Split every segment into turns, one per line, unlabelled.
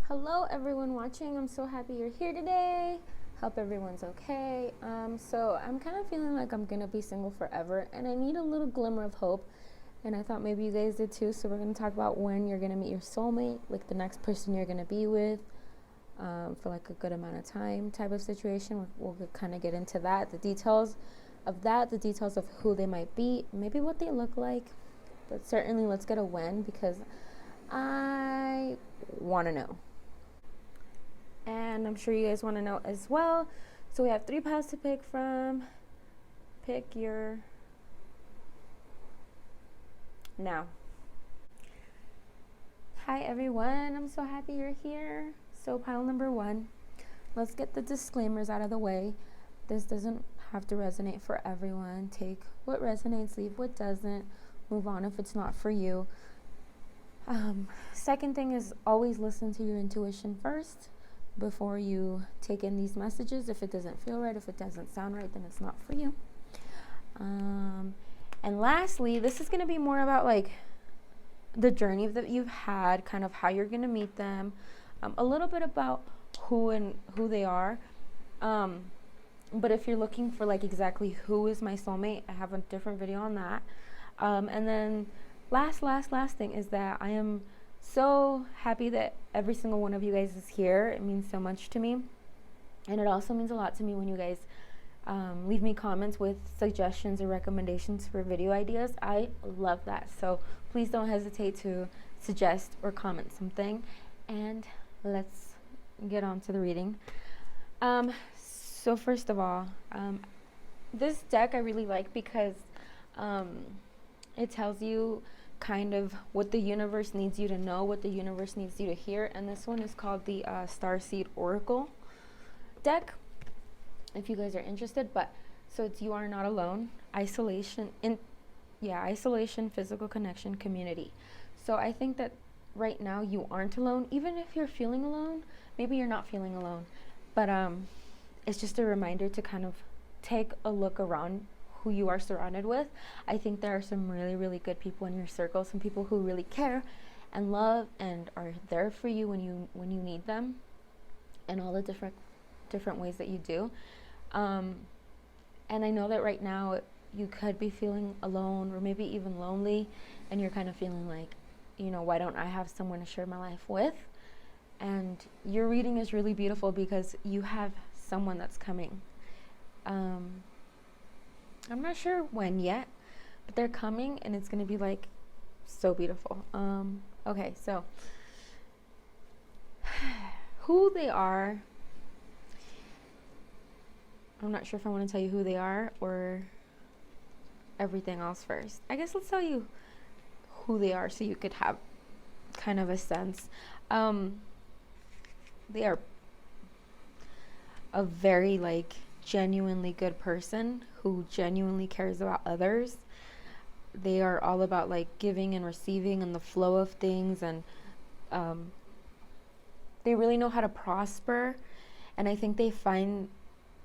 Hello everyone watching. I'm so happy you're here today. Hope everyone's okay. So I'm kind of feeling like I'm gonna be single forever and I need a little glimmer of hope, and I thought maybe you guys did too. So we're gonna talk about when you're gonna meet your soulmate, like the next person you're gonna be with, for like a good amount of time type of situation. We'll kind of get into that, the details of that, the details of who they might be, maybe what they look like, but certainly let's get a when, because I want to know. And I'm sure you guys want to know as well. So we have 3 piles to pick from. Pick your now. Hi everyone, I'm so happy you're here. So pile number 1, let's get the disclaimers out of the way. This doesn't have to resonate for everyone. Take what resonates, leave what doesn't, move on if it's not for you. Second thing is always listen to your intuition first before you take in these messages. If it doesn't feel right, if it doesn't sound right, then it's not for you. And lastly, this is going to be more about like the journey that you've had, kind of how you're going to meet them, a little bit about who they are. But if you're looking for like exactly who is my soulmate, I have a different video on that. And then last thing is that I am so happy that every single one of you guys is here. It means so much to me, and it also means a lot to me when you guys leave me comments with suggestions or recommendations for video ideas. I love that, so please don't hesitate to suggest or comment something, and let's get on to the reading. So first of all, this deck I really like because it tells you kind of what the universe needs you to know, what the universe needs you to hear. And this one is called the Starseed Oracle deck, if you guys are interested. But so it's you are not alone, isolation, physical connection, community. So I think that right now you aren't alone. Even if you're feeling alone, maybe you're not feeling alone, but it's just a reminder to kind of take a look around who you are surrounded with. I think there are some really, really good people in your circle, some people who really care and love and are there for you when you need them, and all the different ways that you do. And I know that right now you could be feeling alone or maybe even lonely, and you're kind of feeling like, why don't I have someone to share my life with? And your reading is really beautiful because you have someone that's coming. I'm not sure when yet, but they're coming, and it's going to be like so beautiful. Okay, so who they are, I'm not sure if I want to tell you who they are or everything else first. I guess let's tell you who they are so you could have kind of a sense. They are a very like genuinely good person who genuinely cares about others. They are all about like giving and receiving and the flow of things, and they really know how to prosper, and I think they find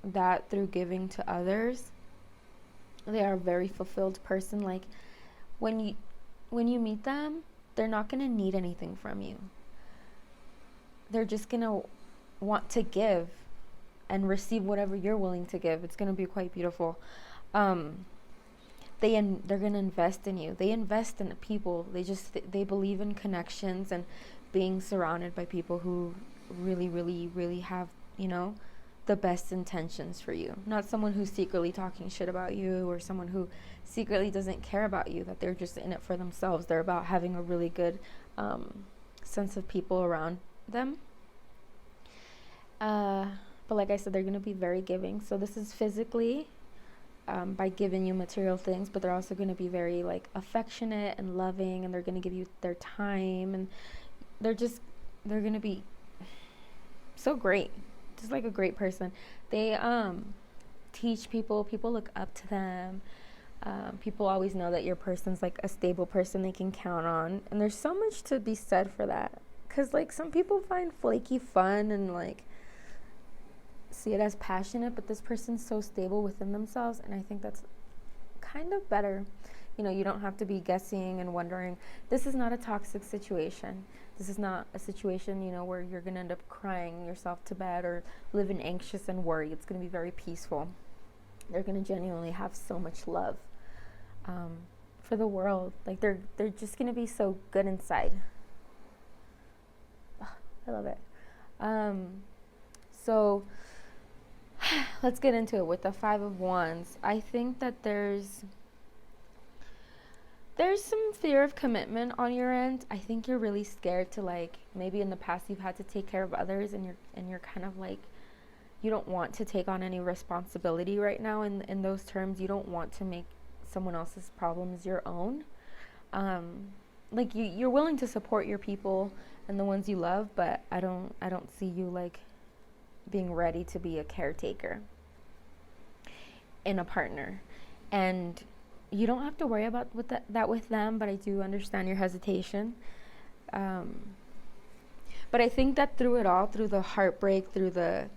that through giving to others. They are a very fulfilled person. Like when you meet them, they're not going to need anything from you. They're just going to want to give and receive whatever you're willing to give. It's going to be quite beautiful. They're going to invest in you. They invest in people. They believe in connections and being surrounded by people who really, really, really have, the best intentions for you. Not someone who's secretly talking shit about you, or someone who secretly doesn't care about you, that they're just in it for themselves. They're about having a really good sense of people around them. But like I said, they're going to be very giving. So this is physically by giving you material things, but they're also going to be very like affectionate and loving, and they're going to give you their time, and they're going to be so great. Just like a great person. They teach people look up to them. People always know that your person's like a stable person they can count on, and there's so much to be said for that, because like some people find flaky fun and like see it as passionate, but this person's so stable within themselves, and I think that's kind of better. You don't have to be guessing and wondering. This is not a toxic situation. This is not a situation, where you're going to end up crying yourself to bed or living anxious and worried. It's going to be very peaceful. They're going to genuinely have so much love for the world. Like they're just going to be so good inside. Oh, I love it. So let's get into it with the Five of Wands. I think that there's some fear of commitment on your end. I think you're really scared to, like, maybe in the past you've had to take care of others, and you're kind of like, you don't want to take on any responsibility right now in those terms. You don't want to make someone else's problems your own. Like you're willing to support your people and the ones you love, but I don't see you like being ready to be a caretaker in a partner. And you don't have to worry about that with them, but I do understand your hesitation. But I think that through it all, through the heartbreak, through the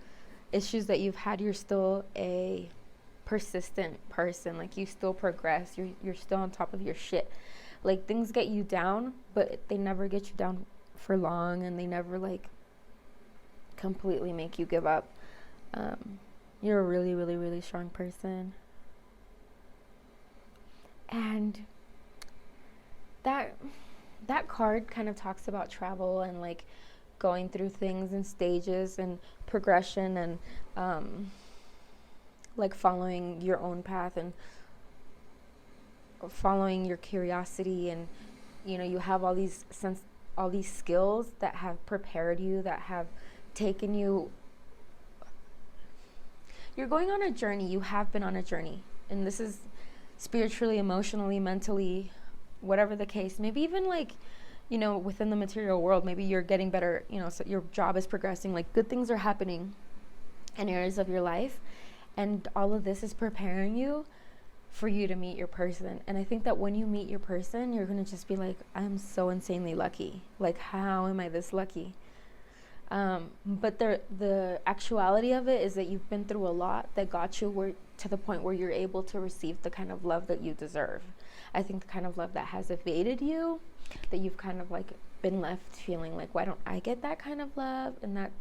issues that you've had, you're still a persistent person. Like you still progress. You're still on top of your shit. Like things get you down, but they never get you down for long, and they never like completely make you give up. You're a really, really, really strong person. And that card kind of talks about travel and like going through things in stages and progression, and like following your own path and following your curiosity. And you have all these skills that have prepared you, that have taken you. You're going on a journey. You have been on a journey, and this is spiritually, emotionally, mentally, whatever the case. Maybe even like, within the material world, maybe you're getting better, so your job is progressing, like good things are happening in areas of your life, and all of this is preparing you for you to meet your person. And I think that when you meet your person, you're going to just be like, I'm so insanely lucky. Like, how am I this lucky? But the actuality of it is that you've been through a lot that got you to the point where you're able to receive the kind of love that you deserve. I think the kind of love that has evaded you, that you've kind of like been left feeling like, why don't I get that kind of love? And that,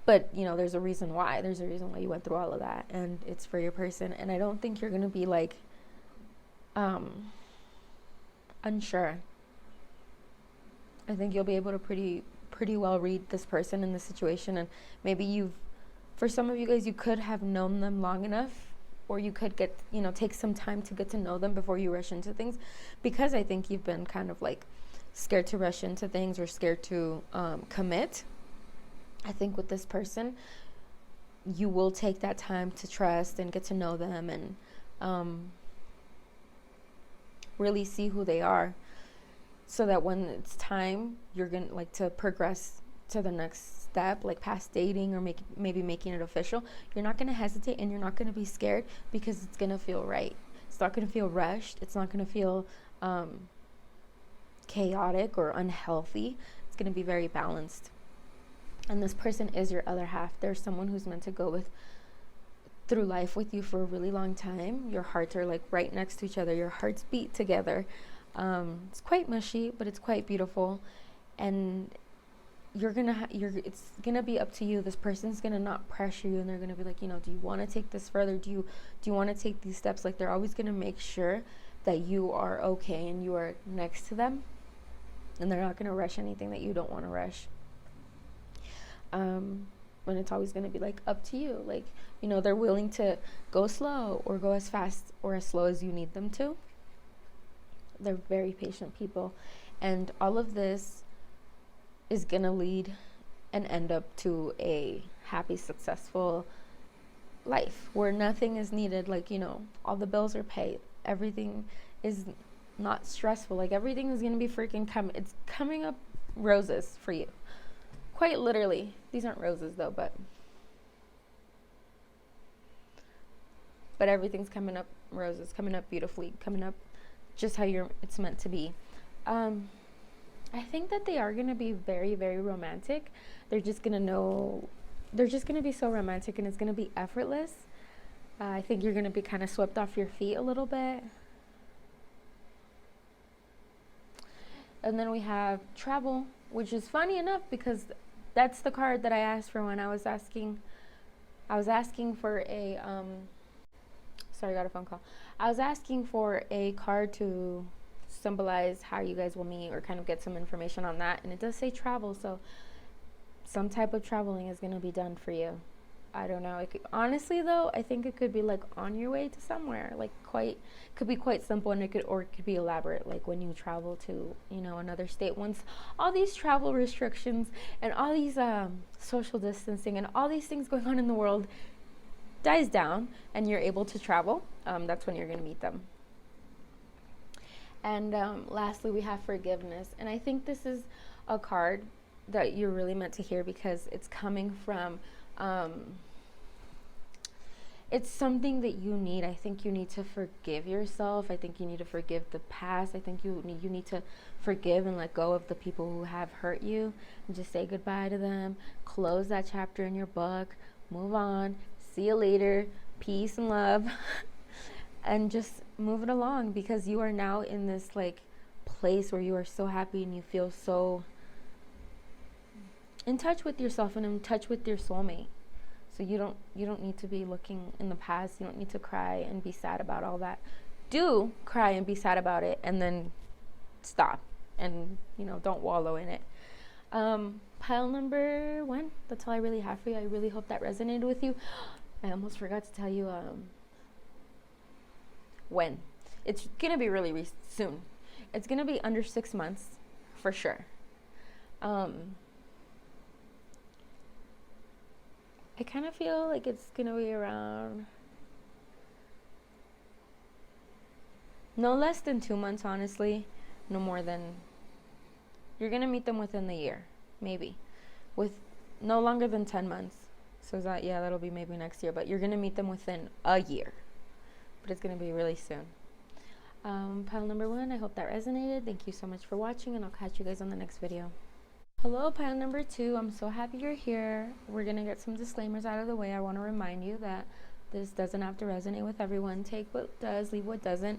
but there's a reason why. There's a reason why you went through all of that, and it's for your person. And I don't think you're going to be like unsure. I think you'll be able to pretty well read this person in this situation. And maybe for some of you guys, you could have known them long enough, or you could get, take some time to get to know them before you rush into things, because I think you've been kind of like scared to rush into things or scared to commit. I think with this person, you will take that time to trust and get to know them, and really see who they are, so that when it's time, you're going to like to progress to the next step, like past dating or maybe making it official. You're not going to hesitate, and you're not going to be scared, because it's going to feel right. It's not going to feel rushed. It's not going to feel chaotic or unhealthy. It's going to be very balanced. And this person is your other half. There's someone who's meant to go through life with you for a really long time. Your hearts are like right next to each other. Your hearts beat together. It's quite mushy, but it's quite beautiful. And it's gonna be up to you. This person's gonna not pressure you, and they're gonna be like, do you want to take this further? Do you want to take these steps? Like, they're always gonna make sure that you are okay and you are next to them, and they're not gonna rush anything that you don't want to rush. And it's always gonna be like up to you. Like, they're willing to go slow or go as fast or as slow as you need them to. They're very patient people, and all of this is gonna lead and end up to a happy, successful life where nothing is needed. Like, all the bills are paid. Everything is not stressful. Like, everything is gonna be freaking it's coming up roses for you. Quite literally. These aren't roses though, but everything's coming up roses, coming up beautifully, coming up just how it's meant to be. I think that they are going to be very, very romantic. They're just going to be so romantic, and it's going to be effortless. I think you're going to be kind of swept off your feet a little bit. And then we have travel, which is funny enough because that's the card that I asked for when I was asking for a sorry, I got a phone call. I was asking for a card to symbolize how you guys will meet or kind of get some information on that, and it does say travel, so some type of traveling is going to be done for you. I don't know. Honestly though, I think it could be like on your way to somewhere, like could be quite simple, and it could be elaborate, like when you travel to, you know, another state. Once all these travel restrictions and all these social distancing and all these things going on in the world dies down and you're able to travel, that's when you're going to meet them. And lastly, we have forgiveness, and I think this is a card that you're really meant to hear because it's coming from it's something that you need. I think you need to forgive yourself. I think you need to forgive the past. I think you need to forgive and let go of the people who have hurt you and just say goodbye to them. Close that chapter in your book. Move on. See you later. Peace and love. And just move it along, because you are now in this like place where you are so happy and you feel so in touch with yourself and in touch with your soulmate. So you don't need to be looking in the past. You don't need to cry and be sad about all that. Do cry and be sad about it, and then stop, and don't wallow in it. Pile number 1, that's all I really have for you. I really hope that resonated with you. I almost forgot to tell you when. It's gonna be really soon. It's gonna be under 6 months for sure. I kind of feel like it's going to be around no less than 2 months, honestly. No more than. You're going to meet them within the year, maybe. With no longer than 10 months. So that'll be maybe next year. But you're going to meet them within a year. But it's going to be really soon. Pile number 1, I hope that resonated. Thank you so much for watching, and I'll catch you guys on the next video. Hello, pile number 2. I'm so happy you're here. We're going to get some disclaimers out of the way. I want to remind you that this doesn't have to resonate with everyone. Take what does, leave what doesn't.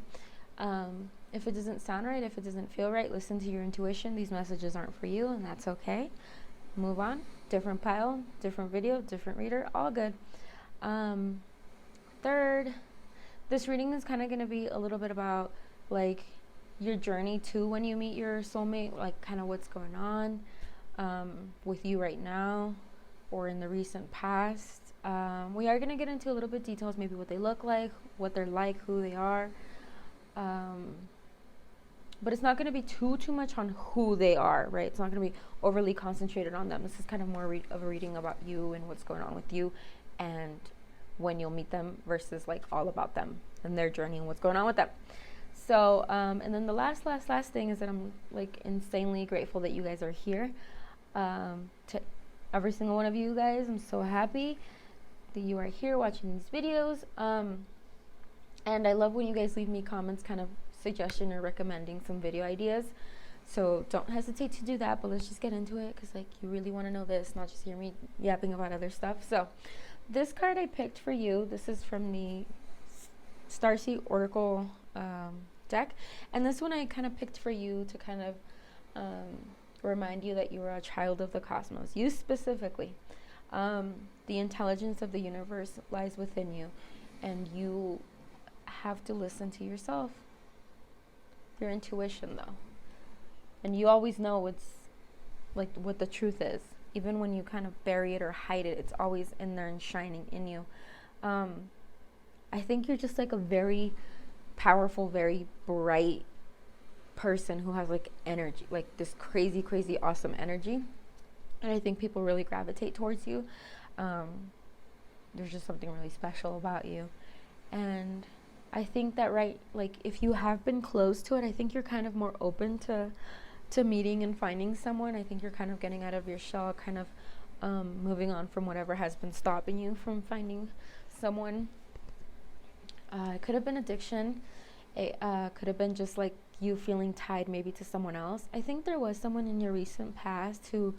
If it doesn't sound right, if it doesn't feel right, listen to your intuition. These messages aren't for you, and that's okay. Move on. Different pile, different video, different reader, all good. Third, this reading is kind of going to be a little bit about like your journey to when you meet your soulmate, like kind of what's going on with you right now or in the recent past. We are going to get into a little bit details, maybe what they look like, what they're like, who they are, but it's not going to be too much on who they are, right? It's not going to be overly concentrated on them. This is kind of more of a reading about you and what's going on with you and when you'll meet them, versus like all about them and their journey and what's going on with them. So and then the last thing is that I'm like insanely grateful that you guys are here. To every single one of you guys, I'm so happy that you are here watching these videos. And I love when you guys leave me comments, kind of suggestion or recommending some video ideas. So don't hesitate to do that, but let's just get into it, because like you really want to know this, not just hear me yapping about other stuff. So this card I picked for you, this is from the Starseed Oracle deck, and this one I kind of picked for you to kind of remind you that you are a child of the cosmos. You specifically, the intelligence of the universe lies within you, and you have to listen to yourself, your intuition though, and you always know what the truth is. Even when you kind of bury it or hide it, it's always in there and shining in you. I think you're just like a very powerful, very bright person who has like energy, like this crazy awesome energy, and I think people really gravitate towards you. There's just something really special about you, and I think that like if you have been close to it, I think you're kind of more open to meeting and finding someone. I think you're kind of getting out of your shell, kind of moving on from whatever has been stopping you from finding someone. It could have been addiction. It could have been just like you feeling tied maybe to someone else. I think there was someone in your recent past who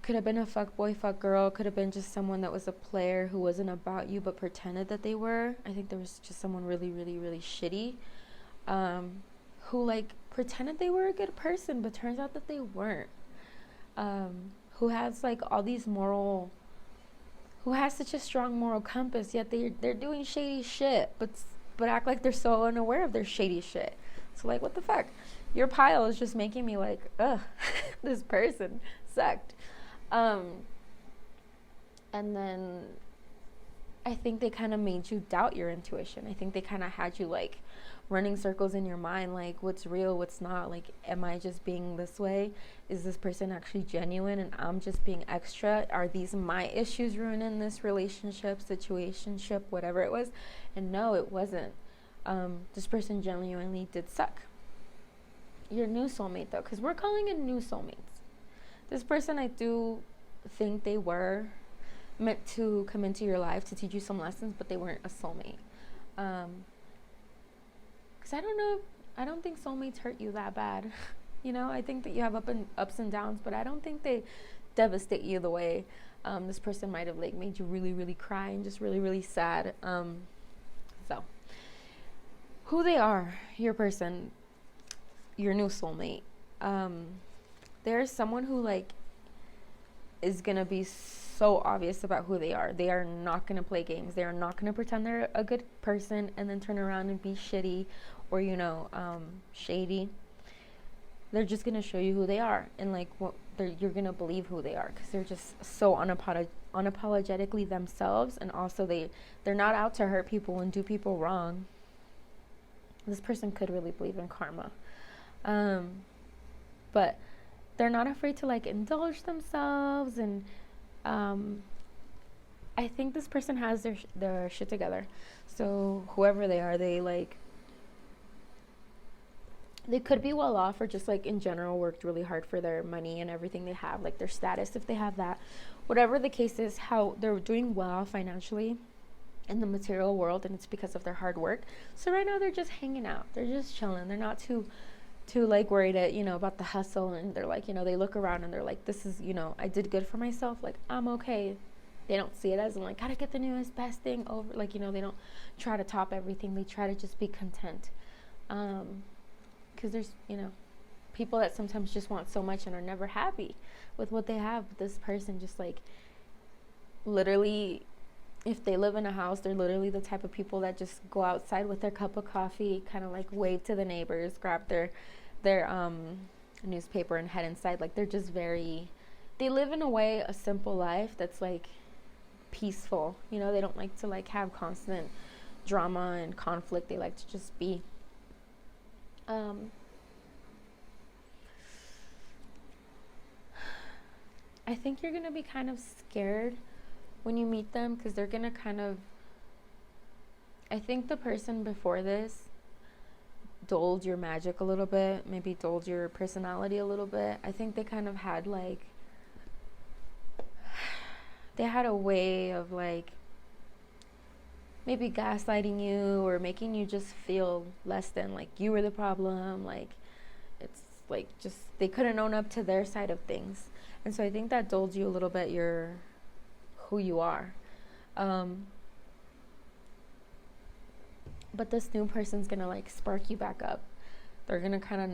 could have been a fuck boy, fuck girl. Could have been just someone that was a player who wasn't about you but pretended that they were. I think there was just someone really shitty, who like pretended they were a good person, but turns out that they weren't. Who has like all these moral, who has such a strong moral compass, yet they're doing shady shit, but act like they're so unaware of their shady shit. So like, what the fuck? Your pile is just making me like, ugh, this person sucked. And then I think they kind of made you doubt your intuition. I think they kind of had you like running circles in your mind, like what's real, what's not. Like, am I just being this way? Is this person actually genuine and I'm just being extra? Are these my issues ruining this relationship, situationship, whatever it was? And no, it wasn't. This person genuinely did suck. Your new soulmate, though, because we're calling it new soulmates. This person, I do think they were meant to come into your life to teach you some lessons, but they weren't a soulmate. Because I don't think soulmates hurt you that bad. You know, I think that you have ups and downs, but I don't think they devastate you the way this person might have like made you really, really cry and just really, really sad. So who they are, your person, your new soulmate. There's someone who like is gonna be so obvious about who they are. They are not gonna play games. They are not gonna pretend they're a good person and then turn around and be shitty or shady. They're just gonna show you who they are, and like you're gonna believe who they are because they're just so unapologetically themselves, and also they're not out to hurt people and do people wrong. This person could really believe in karma, but they're not afraid to like indulge themselves, and I think this person has their shit together. So whoever they are, they could be well off, or just like in general worked really hard for their money and everything they have, like their status if they have that. Whatever the case is, how they're doing well financially in the material world, and it's because of their hard work. So right now they're just hanging out. They're just chilling. They're not too like worried about the hustle, and they're like, they look around and they're like, this is, I did good for myself. Like, I'm okay. They don't see it as I'm like, gotta get the newest best thing over. Like, they don't try to top everything. They try to just be content. Because there's, people that sometimes just want so much and are never happy with what they have. But this person just like, literally, if they live in a house, they're literally the type of people that just go outside with their cup of coffee, kind of like wave to the neighbors, grab their newspaper and head inside. Like, they're just they live in a simple life that's like peaceful. They don't like to like have constant drama and conflict. They like to just be. I think you're going to be kind of scared when you meet them, because they're going to I think the person before this dulled your magic a little bit, maybe dulled your personality a little bit. I think they kind of had they had a way of like maybe gaslighting you or making you just feel less than, like you were the problem. Like, it's like just they couldn't own up to their side of things. And so I think that dulled you a little bit, who you are. But this new person's gonna like spark you back up. They're gonna kind of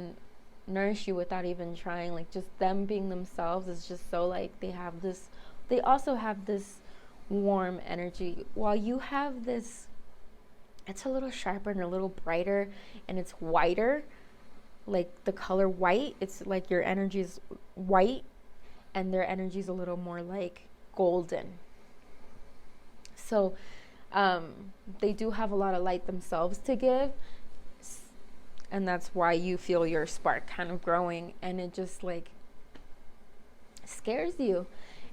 nourish you without even trying. Like, just them being themselves is just so like they also have this warm energy, while you have this, it's a little sharper and a little brighter, and it's whiter, like the color white. It's like your energy is white and their energy is a little more like golden. So they do have a lot of light themselves to give, and that's why you feel your spark kind of growing, and it just like scares you.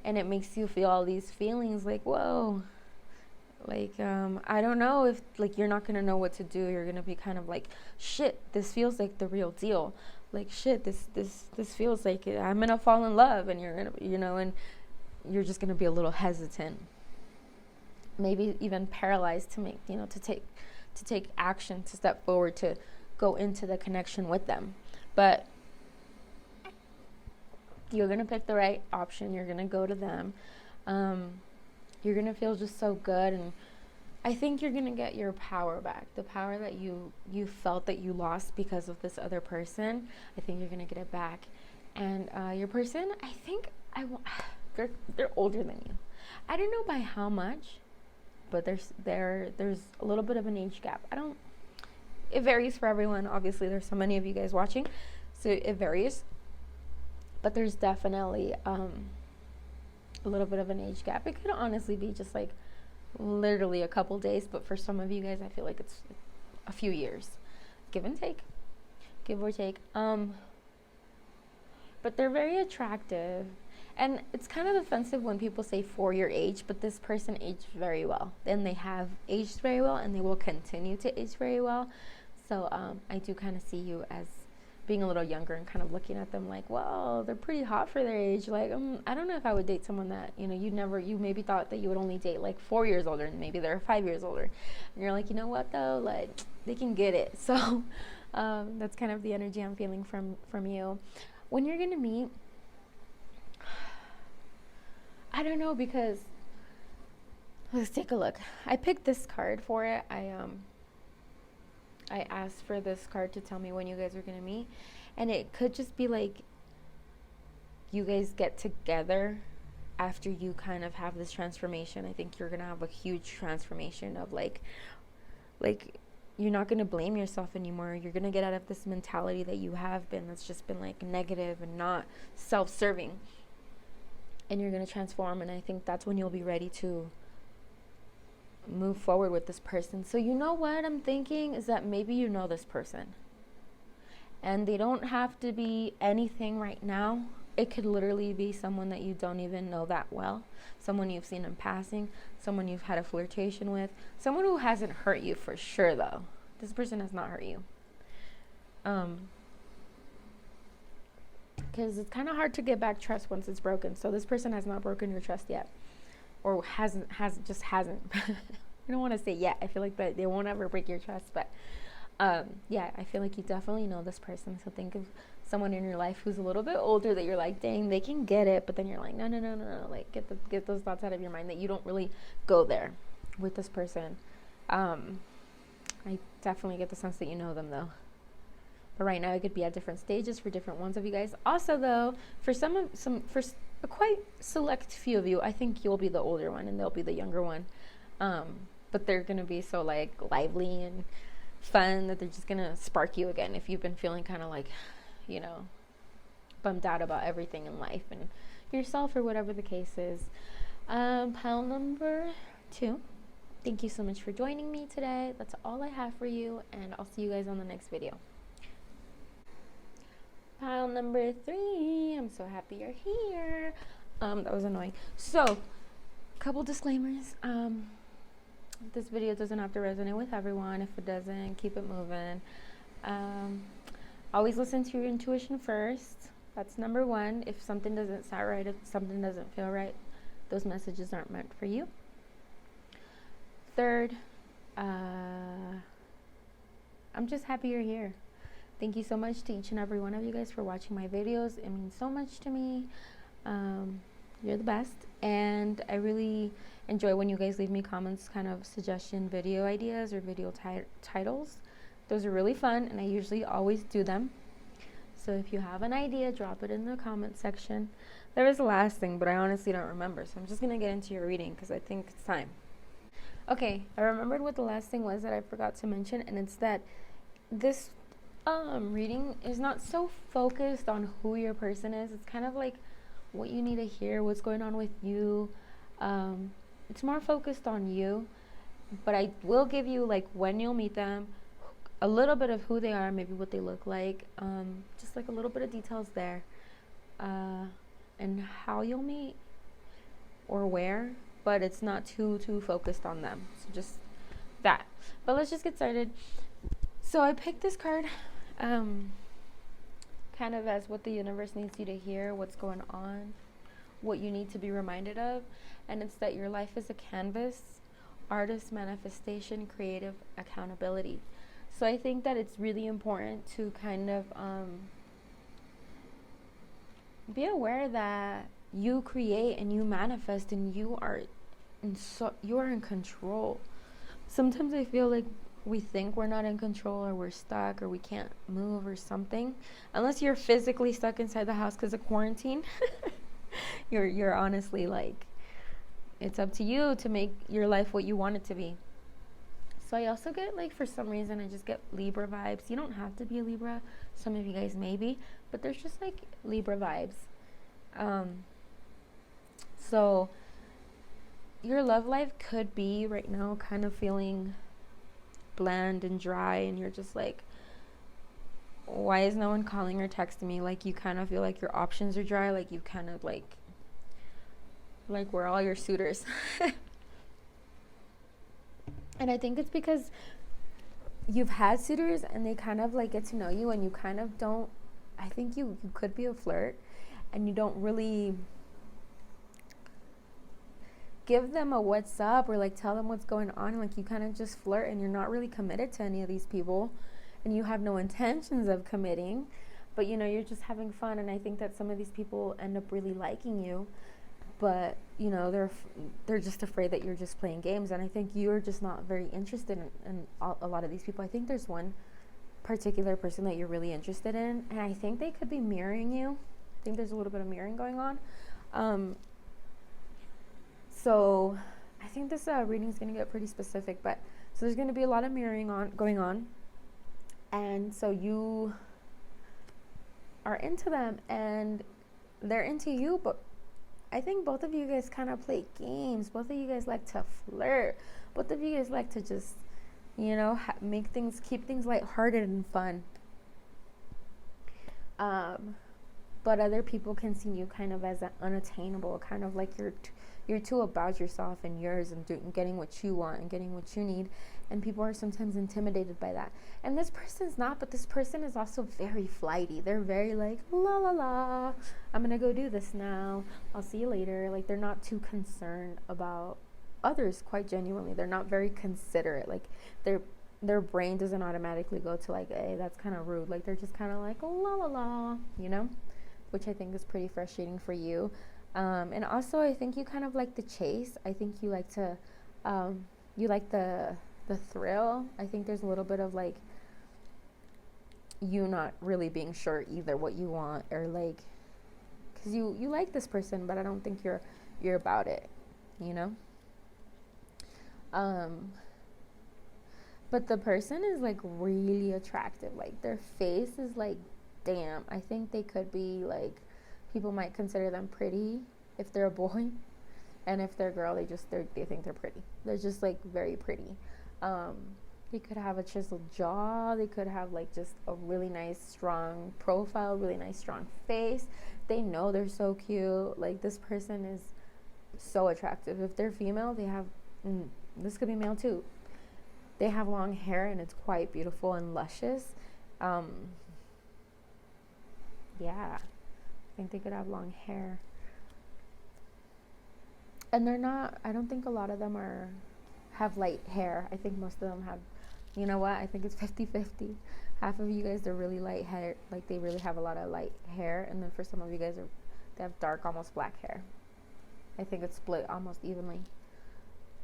And it makes you feel all these feelings like, whoa, like, I don't know if, like, you're not going to know what to do. You're going to be kind of like, shit, this feels like the real deal. Like, shit, this feels like I'm going to fall in love. And you're going to, and you're just going to be a little hesitant. Maybe even paralyzed to make, to take action, to step forward, to go into the connection with them. But you're going to pick the right option. You're going to go to them. You're going to feel just so good. And I think you're gonna get your power back, the power that you felt that you lost because of this other person. I think you're gonna get it back, and your person, I think they're older than you. I don't know by how much, but there's a little bit of an age gap. It varies for everyone. Obviously, there's so many of you guys watching, so it varies. But there's definitely a little bit of an age gap. It could honestly be just like literally a couple days, but for some of you guys, I feel like it's a few years, give or take. But they're very attractive, and it's kind of offensive when people say for your age, but this person aged very well, and they have aged very well, and they will continue to age very well. So I do kind of see you as being a little younger and kind of looking at them like, well, they're pretty hot for their age. Like, I don't know if I would date someone that, you maybe thought that you would only date like 4 years older, and maybe they're 5 years older. And you're like, you know what though? Like, they can get it. So that's kind of the energy I'm feeling from you. When you're going to meet, I don't know, because let's take a look. I picked this card for it. I asked for this card to tell me when you guys are going to meet, and it could just be like you guys get together after you kind of have this transformation. I think you're going to have a huge transformation of like you're not going to blame yourself anymore. You're going to get out of this mentality that you have been, that's just been like negative and not self-serving, and you're going to transform. And I think that's when you'll be ready to move forward with this person. So you know what I'm thinking is that maybe you know this person, and they don't have to be anything right now. It could literally be someone that you don't even know that well, someone you've seen in passing, someone you've had a flirtation with, someone who hasn't hurt you for sure though. This person has not hurt you, because it's kind of hard to get back trust once it's broken. So this person has not broken your trust yet, or hasn't. I don't want to say yet. I feel like that they won't ever break your trust, but yeah, I feel like you definitely know this person. So think of someone in your life who's a little bit older that you're like, dang, they can get it, but then you're like, no, like get those thoughts out of your mind that you don't really go there with this person. I definitely get the sense that you know them though. But right now it could be at different stages for different ones of you guys. Also though, for for a quite select few of you, I think you'll be the older one and they'll be the younger one. But they're gonna be so like lively and fun that they're just gonna spark you again if you've been feeling kind of like, bummed out about everything in life and yourself or whatever the case is. Pile number 2. Thank you so much for joining me today. That's all I have for you, and I'll see you guys on the next video. Pile number 3. I'm so happy you're here. That was annoying. So, couple disclaimers. This video doesn't have to resonate with everyone. If it doesn't, keep it moving. Always listen to your intuition first. That's number 1. If something doesn't sound right, if something doesn't feel right, those messages aren't meant for you. Third, I'm just happy you're here. Thank you so much to each and every one of you guys for watching my videos. It means so much to me. You're the best, and I really enjoy when you guys leave me comments, kind of suggestion video ideas or video titles. Those are really fun, and I usually always do them. So if you have an idea, drop it in the comment section. There was the last thing, but I honestly don't remember, so I'm just gonna get into your reading because I think it's time. Okay, I remembered what the last thing was that I forgot to mention, and it's that this reading is not so focused on who your person is. It's kind of like what you need to hear, what's going on with you. It's more focused on you, but I will give you, like, when you'll meet them, a little bit of who they are, maybe what they look like, just like a little bit of details there, and how you'll meet or where, but it's not too focused on them. So just that. But let's just get started. So I picked this card kind of as what the universe needs you to hear, what's going on, what you need to be reminded of, and it's that your life is a canvas, artist manifestation, creative accountability. So I think that it's really important to kind of be aware that you create and you manifest, and you are in control sometimes I feel like we think we're not in control, or we're stuck, or we can't move or something. Unless you're physically stuck inside the house because of quarantine, you're honestly like, it's up to you to make your life what you want it to be. So I also get, like, for some reason, I just get Libra vibes. You don't have to be a Libra. Some of you guys maybe, but there's just like Libra vibes. So your love life could be right now kind of feeling bland and dry, and you're just like, why is no one calling or texting me? Like, you kind of feel like your options are dry, like you kind of like where are all your suitors? And I think it's because you've had suitors and they kind of like get to know you, and you kind of don't, I think you could be a flirt, and you don't really give them a what's up, or like tell them what's going on. Like, you kind of just flirt, and you're not really committed to any of these people, and you have no intentions of committing, but you're just having fun. And I think that some of these people end up really liking you, but they're just afraid that you're just playing games. And I think you're just not very interested in a lot of these people. I think there's one particular person that you're really interested in, and I think they could be mirroring you. I think there's a little bit of mirroring going on. So I think this reading is going to get pretty specific, but so there's going to be a lot of mirroring going on, and so you are into them and they're into you. But I think both of you guys kind of play games. Both of you guys like to flirt. Both of you guys like to just, keep things lighthearted and fun. But other people can see you kind of as unattainable, kind of like you're too about yourself and yours, and getting what you want and getting what you need. And people are sometimes intimidated by that. And this person's not, but this person is also very flighty. They're very like, la la la, I'm gonna go do this now, I'll see you later. Like, they're not too concerned about others, quite genuinely. They're not very considerate. Like, their brain doesn't automatically go to like, hey, that's kind of rude. Like, they're just kind of like, la la la, which I think is pretty frustrating for you. And also, I think you kind of like the chase. I think you like to, you like the thrill. I think there's a little bit of like you not really being sure either what you want, or like, because you like this person, but I don't think you're about it, but the person is like really attractive. Like, their face is like, damn. I think they could be like, people might consider them pretty if they're a boy, and if they're a girl, they think they're pretty. They're just like very pretty. They could have a chiseled jaw. They could have like just a really nice strong profile, really nice strong face. They know they're so cute. Like, this person is so attractive. If they're female, they have, this could be male too, they have long hair, and it's quite beautiful and luscious. Yeah, I think they could have long hair. And they're not, I don't think a lot of them have light hair. I think most of them have, I think it's 50-50. Half of you guys are really light hair, like they really have a lot of light hair, and then for some of you guys, they have dark, almost black hair. I think it's split almost evenly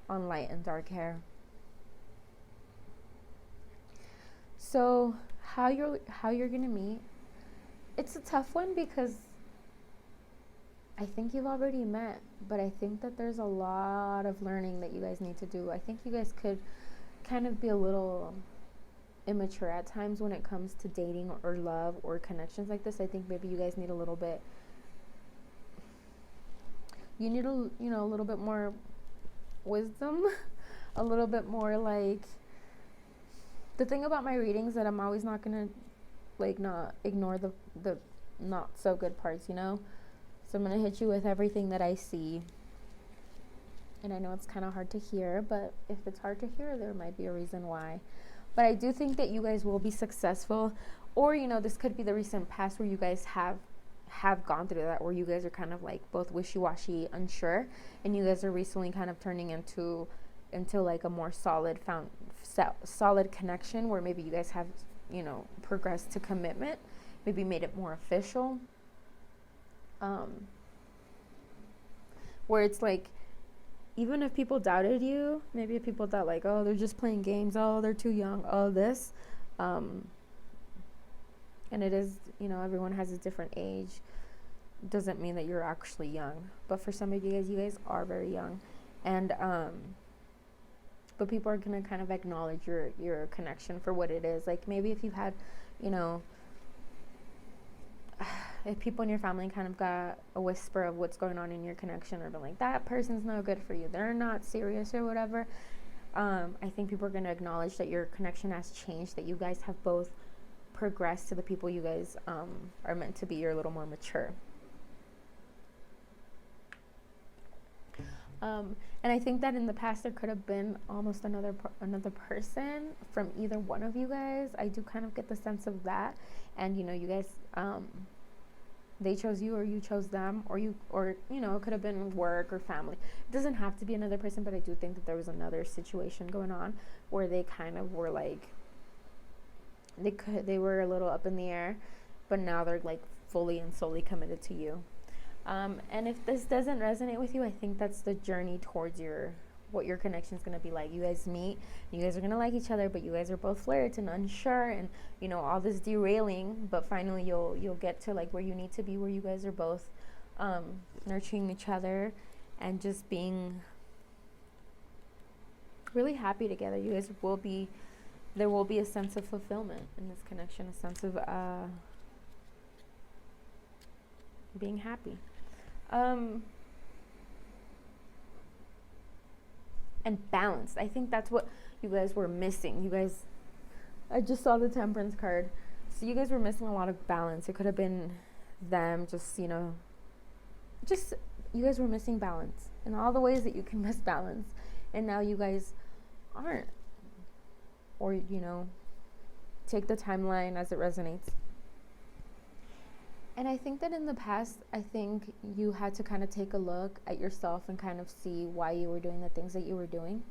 on light and dark hair. So how you're gonna meet, it's a tough one, because I think you've already met, but I think that there's a lot of learning that you guys need to do. I think you guys could kind of be a little immature at times when it comes to dating or love or connections like this. I think maybe you guys need a little bit, you need a little bit more wisdom, a little bit more like, the thing about my readings that I'm always not gonna like not ignore the not so good parts, So I'm gonna hit you with everything that I see. And I know it's kind of hard to hear, but if it's hard to hear, there might be a reason why. But I do think that you guys will be successful, or this could be the recent past where you guys have gone through that, where you guys are kind of like both wishy-washy, unsure, and you guys are recently kind of turning into like a more solid connection, where maybe you guys have progressed to commitment, maybe made it more official, where it's like even if people doubted you, maybe if people thought like, oh, they're just playing games, oh, they're too young, oh, this, and it is, everyone has a different age, doesn't mean that you're actually young. But for some of you guys are very young, and but people are gonna kind of acknowledge your connection for what it is. Like maybe if you had, if people in your family kind of got a whisper of what's going on in your connection, or been like, that person's no good for you, they're not serious or whatever, I think people are going to acknowledge that your connection has changed, that you guys have both progressed to the people you guys are meant to be. You're a little more mature. And I think that in the past there could have been almost another person from either one of you guys. I do kind of get the sense of that. And you guys, they chose you, or you chose them, or it could have been work or family. It doesn't have to be another person, but I do think that there was another situation going on where they kind of were like, they were a little up in the air, but now they're like fully and solely committed to you. And if this doesn't resonate with you, I think that's the journey towards what your connection is going to be like. You guys meet, you guys are going to like each other, but you guys are both flirts and unsure, and all this derailing, but finally you'll get to like where you need to be, where you guys are both nurturing each other and just being really happy together. You guys there will be a sense of fulfillment in this connection, a sense of being happy. And balanced. I think that's what you guys were missing. I just saw the Temperance card. So you guys were missing a lot of balance. It could have been them just you guys were missing balance in all the ways that you can miss balance. And now you guys aren't. Or, take the timeline as it resonates. And I think that in the past, I think you had to kind of take a look at yourself and kind of see why you were doing the things that you were doing.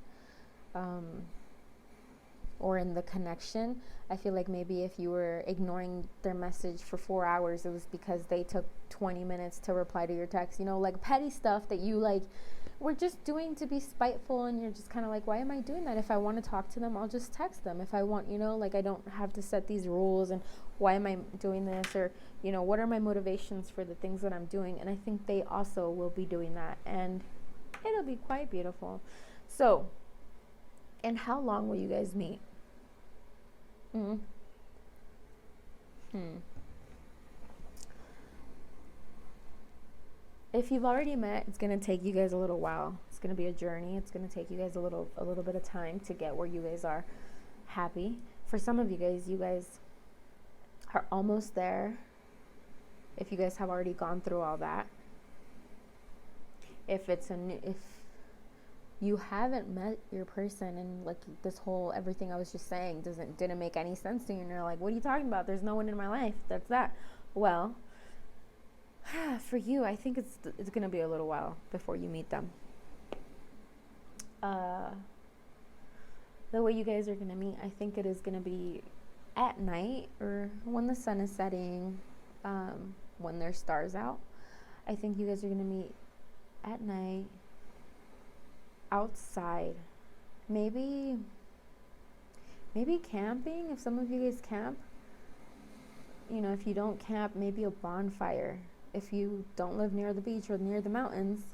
Or in the connection, I feel like maybe if you were ignoring their message for 4 hours, it was because they took 20 minutes to reply to your text. Like petty stuff that you were just doing to be spiteful, and you're just kind of like, why am I doing that? If I want to talk to them, I'll just text them. If I want, I don't have to set these rules, and why am I doing this? Or, what are my motivations for the things that I'm doing? And I think they also will be doing that, and it'll be quite beautiful. So, and how long will you guys meet? If you've already met, it's going to take you guys a little while. It's going to be a journey. It's going to take you guys a little bit of time to get where you guys are happy. For some of you guys are almost there. If you guys have already gone through all that. If you haven't met your person, and like this whole everything I was just saying didn't make any sense to you, and you're like, what are you talking about? There's no one in my life. That's that. Well, for you, I think it's gonna be a little while before you meet them. The way you guys are gonna meet, I think it is gonna be at night, or when the sun is setting, when there's stars out. I think you guys are gonna meet at night, outside, maybe camping. If some of you guys camp, if you don't camp, maybe a bonfire. If you don't live near the beach or near the mountains,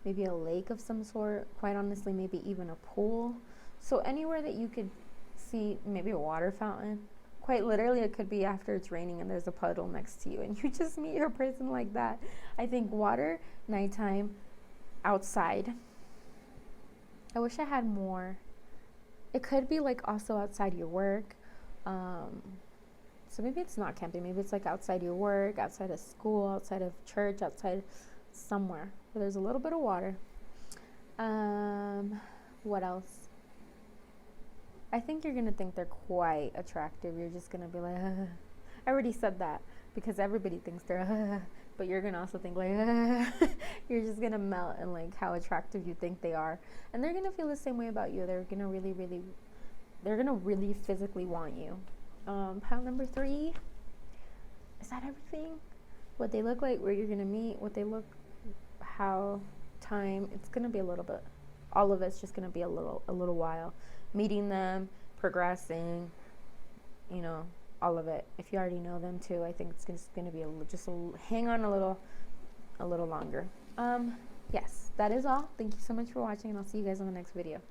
maybe a lake of some sort. Quite honestly, maybe even a pool. So anywhere that you could see, maybe a water fountain. Quite literally, it could be after it's raining and there's a puddle next to you, and you just meet your person like that. I think water, nighttime, outside. I wish I had more. It could be like also outside your work. So maybe it's not camping. Maybe it's like outside your work, outside of school, outside of church, outside somewhere where there's a little bit of water. What else? I think you're going to think they're quite attractive. You're just going to be like, I already said that because everybody thinks they're, but you're going to also think like, you're just going to melt in like how attractive you think they are. And they're going to feel the same way about you. They're going to really physically want you. Pile number 3. Is that everything? What they look like, where you're going to meet, what they look, how, time. It's going to be a little bit. all of it's just going to be a little while. Meeting them, progressing, you know, all of it. If you already know them too, I think it's just going to be hang on a little longer. Yes, that is all. Thank you so much for watching, and I'll see you guys on the next video.